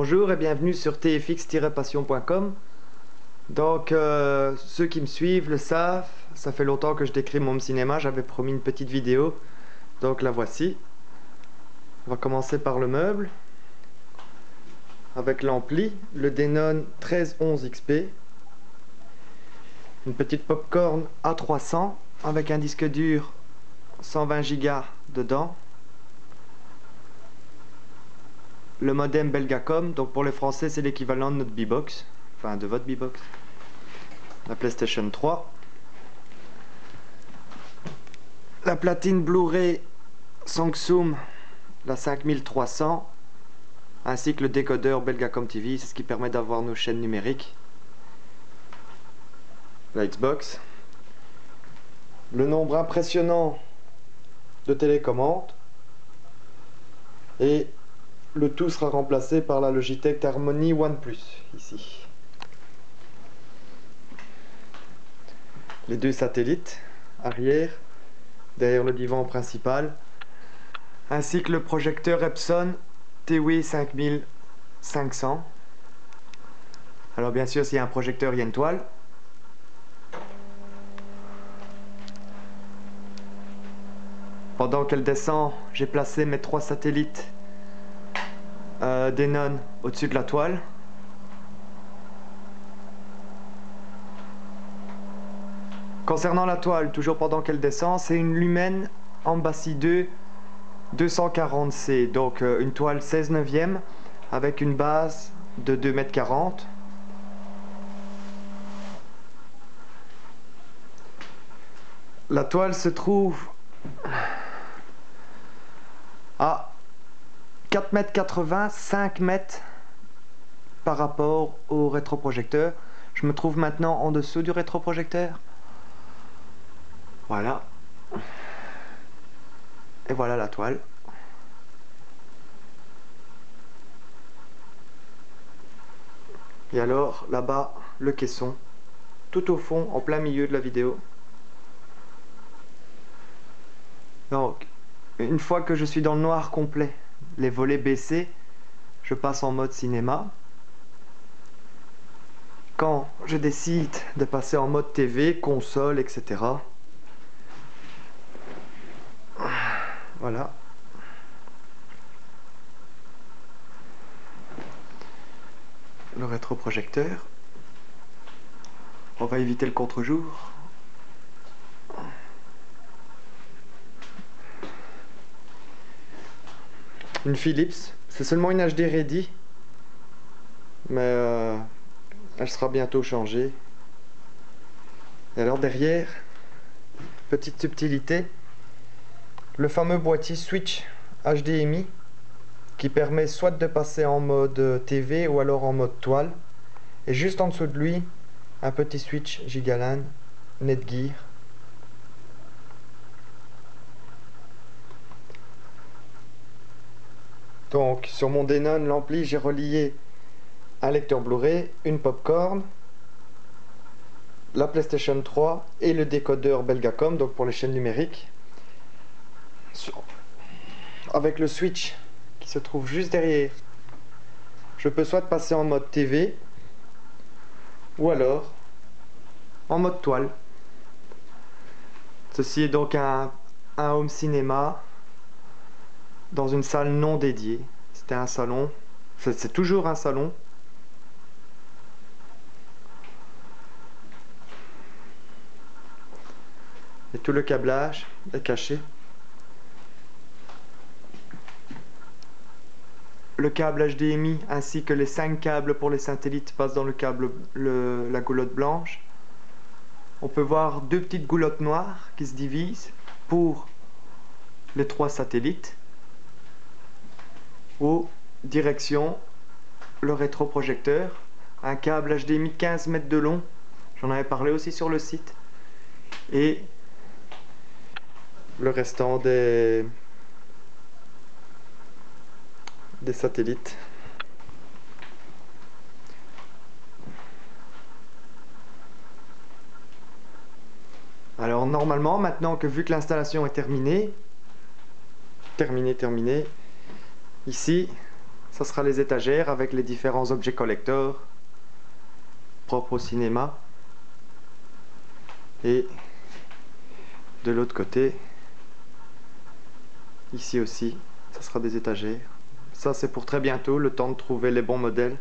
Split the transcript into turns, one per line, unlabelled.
Bonjour et bienvenue sur tfx-passion.com. Donc ceux qui me suivent le savent, ça fait longtemps que je décris mon home cinéma, j'avais promis une petite vidéo, donc la voici. On va commencer par le meuble, avec l'ampli, le Denon 1311XP, une petite popcorn A300 avec un disque dur 120 Go dedans, le modem Belgacom, donc pour les Français c'est l'équivalent de notre B-Box, enfin de votre B-Box, la PlayStation 3, la platine Blu-ray Samsung, la 5300, ainsi que le décodeur Belgacom TV, c'est ce qui permet d'avoir nos chaînes numériques, la Xbox, le nombre impressionnant de télécommandes, et le tout sera remplacé par la Logitech Harmony One Plus, ici. Les deux satellites arrière, derrière le divan principal, ainsi que le projecteur Epson TW 5500. Alors bien sûr, s'il y a un projecteur, il y a une toile. Pendant qu'elle descend, j'ai placé mes 3 satellites Denon au-dessus de la toile. Concernant la toile, toujours pendant qu'elle descend, c'est une Lumen Embassy 2 240C, donc une toile 16/9 avec une base de 2,40 m. La toile se trouve à 4,80 m, 5 m par rapport au rétroprojecteur. Je me trouve maintenant en dessous du rétroprojecteur. Voilà. Et voilà la toile. Et alors, là-bas, le caisson, tout au fond, en plein milieu de la vidéo. Donc, une fois que je suis dans le noir complet, les volets baissés, je passe en mode cinéma. Quand je décide de passer en mode TV, console, etc., voilà. Le rétroprojecteur. On va éviter le contre-jour. Une Philips. C'est seulement une HD Ready. Mais elle sera bientôt changée. Et alors derrière, petite subtilité, le fameux boîtier Switch HDMI qui permet soit de passer en mode TV ou alors en mode toile, et juste en dessous de lui un petit switch Gigalan Netgear. Donc sur mon Denon, l'ampli, j'ai relié un lecteur Blu-ray, une popcorn, la PlayStation 3 et le décodeur Belgacom, donc pour les chaînes numériques, avec le switch qui se trouve juste derrière. Je peux soit passer en mode TV ou alors en mode toile. Ceci est donc un home cinéma dans une salle non dédiée. C'était un salon, c'est toujours un salon. Et tout le câblage est caché. Le câble HDMI ainsi que les 5 câbles pour les satellites passent dans le câble, la goulotte blanche. On peut voir 2 petites goulottes noires qui se divisent pour les 3 satellites. Ou direction le rétroprojecteur. Un câble HDMI 15 mètres de long. J'en avais parlé aussi sur le site. Et le restant des satellites. Alors normalement, maintenant que vu que l'installation est terminée, ici ça sera les étagères avec les différents objets collector propres au cinéma. Et de l'autre côté, ici aussi, ça sera des étagères. Ça c'est pour très bientôt, le temps de trouver les bons modèles.